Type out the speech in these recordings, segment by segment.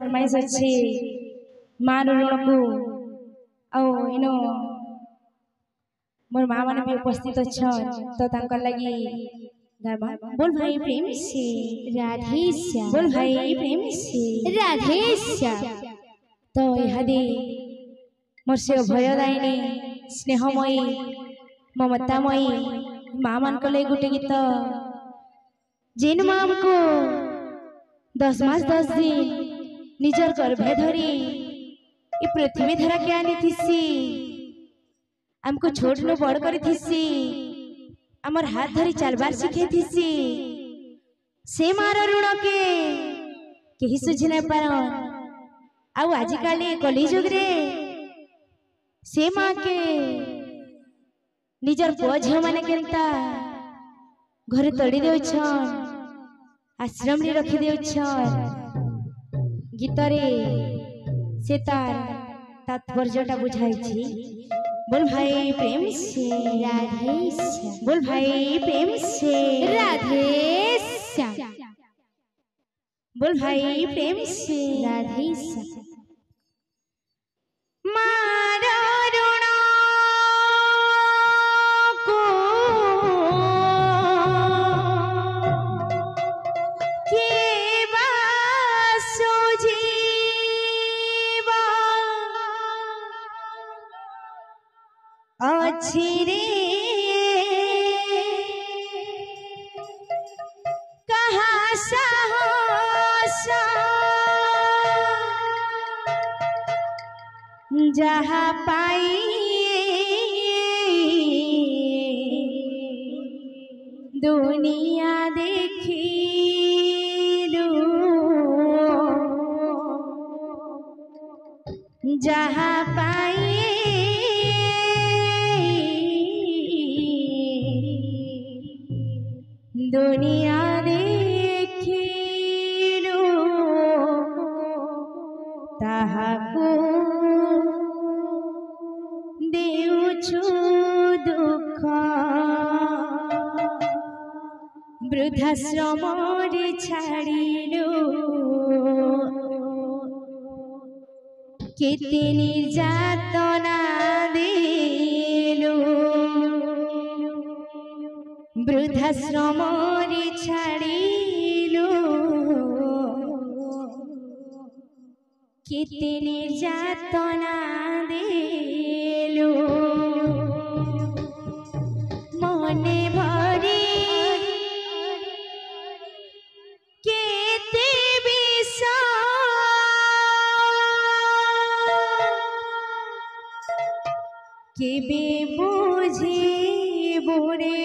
फरमाइश अच्छी मान ऋण को आनो मोर माँ मैंने भी उपस्थित अच्छा तो तांकर लगी गामा बोल भाई प्रेम से राधे श्याम बोल भाई प्रेम से राधे श्याम तो इहादे मोर से भयदायिनी स्नेहमयी ममतामयी माँ मान को ले गुटे गीत जेन माँ को 10 मास 10 दिन निजर गर्भे धरी ये पृथ्वी धरा के आनी थीसी हमको छोट नु बड़ करी थीसी हमर हाथ धरी चलबार सिखे थीसी से मार ऋण के केही सुझी नै पार आउ आजि काली कली जुग रे से माँ के निजर पुआ झियो माने केनता घरे तड़ी देउछन आश्रम रे रखी देउछन गीतरे से तार तात्पर्यटा बुझाई छी बोल भाई प्रेम से राधे श्याम बोल भाई प्रेम से राधे श्याम बोल भाई प्रेम से राधे श्याम मारा ऋण को केवा सुझीवा अछि रे कहाँ साहस जहाँ पाई दुनिया देखी जहाँ पाई दुनिया देखी ताहाको देउछु दुख वृद्धाश्रम रे छाड़िलु केते निर्यातना देलु वृद्धाश्रम रे छाड़िलु केते निर्यातना देलु मने भरी केते विष केबे बुझिबु रे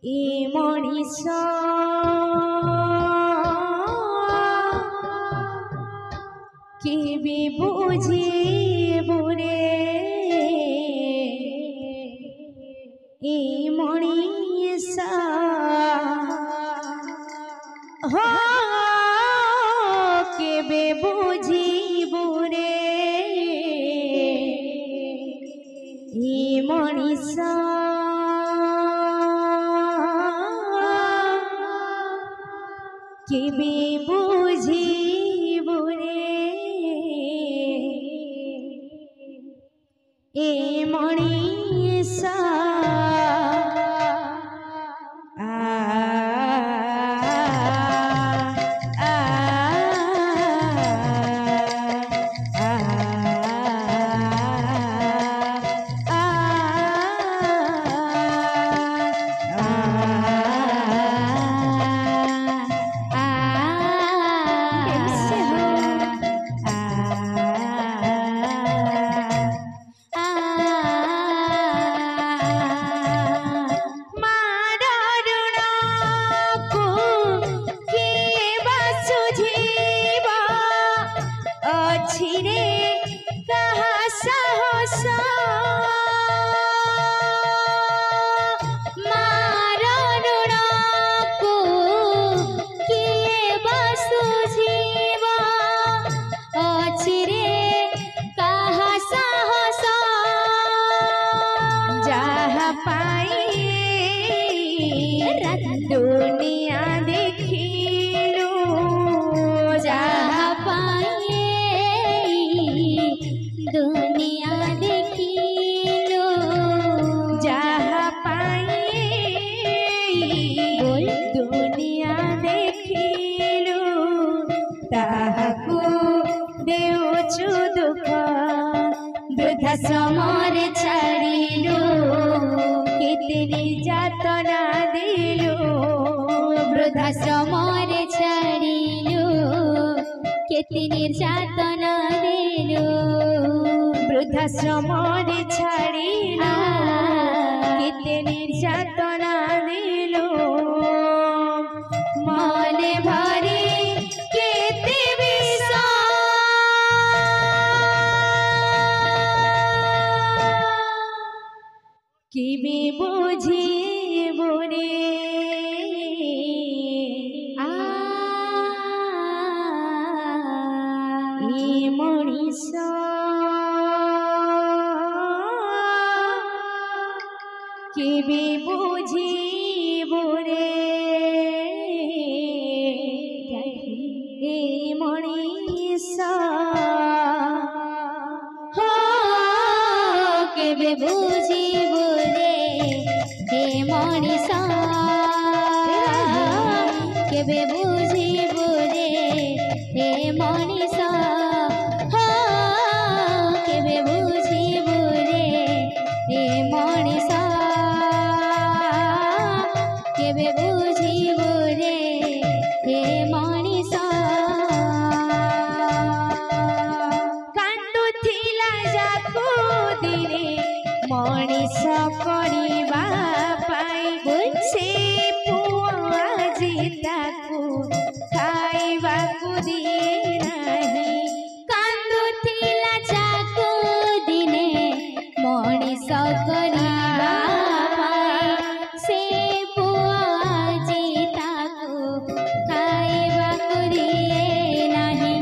ए मनीष केबे बुझिबु रे ए मनीष हो केबे बुझिबु रे ए मनीष केबे बुझिबु रे ए मनीष বৃদ্ধাশ্রমর ছাড়িলু কেতে নির্যাতনা দিলু বৃদ্ধাশ্রমর ছাড়িলু কেতে নির্যাতনা দিলু বৃদ্ধাশ্রমর ছাড়িলু কেতে নির্যাতনা দিলু মনে ভরে কেতে বিষ কিবে বুঝিব রে এই মଣିষ কিবে বুঝিব রে এই মনিষ কেবে বুঝিব রে হে মনিষ কেবে বুঝিব রে হে মনিষ কেবে বুঝিব রে হে মনিষ কেবে বুঝিব রে হে মনিষ কান্দুথিলা যাকু দিনে মଣିষ করিবা পাই সে পুଅ ଆଜି ତାକୁ ଖାଇବାକୁ ଦିଏ ନାହିଁ କାନ୍ଦୁଥିଲା ଯାକୁ ଦିନେ ମଣିଷ କରିବା ପାଇଁ ସେ ପୁଅ ଆଜି ତାକୁ ଖାଇବାକୁ ଦିଏ ନାହିଁ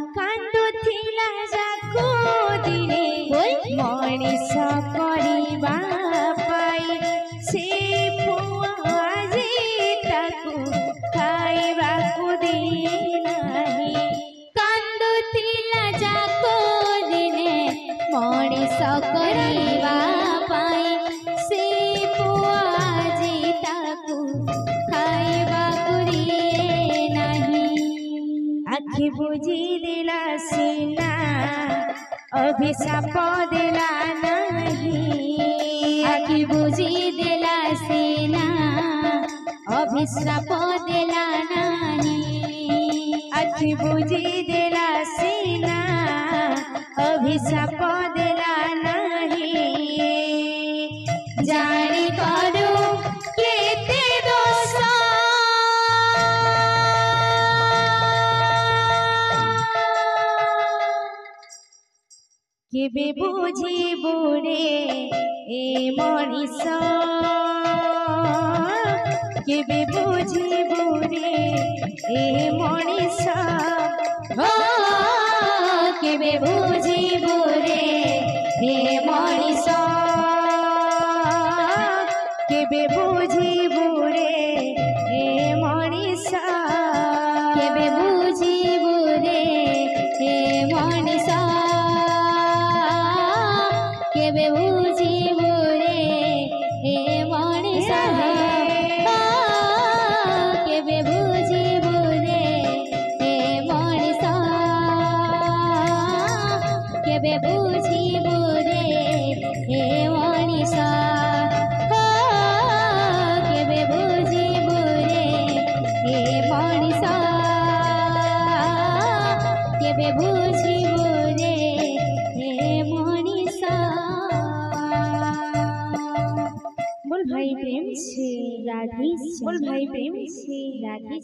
କାନ୍ଦୁଥିଲା ଯାକୁ ଦିନେ ମଣିଷ କରିବା ପାଇଁ ସେ ପୁଅ ଆଜି ତାକୁ ଖାଇବାକୁ ଦିଏ ନାହିଁ କାନ୍ଦୁଥିଲା ଯାକୁ ଦିନେ ମଣିଷ କରିବା ପାଇଁ ସେ ପୁଅ ଆଜି ତାକୁ ଖାଇବାକୁ ଦିଏ ନାହିଁ ଆଖି ବୁଜି ଦେଲା ସିନା ଅଭିଶାପ ଦେଲା ନାହିଁ ଆଖି ବୁଝି ଦେଲା ସିନା ଅଭିଶ୍ରାପ ଦେଲା ନାହିଁ ଆଖି ବୁଜି ଦେଲା ସିନା ଅଭିଶାପ ଦେଲା ନାହିଁ ଜାଣି କରୁ କେତେ ଦୋଷ କେବେ ବୁଝିବୁ ରେ ଏ ମଣିଷ କେବେ ବୁଝିବୁ ରେ ଏ ମଣିଷ କେବେ ବୁଝିବୁ ରେ ହେ ମଣିଷ କେବେ ବୁଝିବୁ ରେ ଏ ମଣିଷ କେବେ ବୁଝିବୁ ରେ ହେ ମଣିଷ କେବେ ବୁଝିବୁ ରେ ହେ ମଣିଷ କେବେ ବୁଝିବୁ ରେ ହେ ମଣିଷ କେବେ ବୁଝିବୁ ରେ ହେ ମଣିଷ କେବେ ବୁଝିବୁ ରେ ହେ ମଣିଷ କେବେ ବୁଝିବୁ ରେ ହେ ମଣିଷ बोल भाई प्रेम से राधे बोल भाई प्रेम से राधे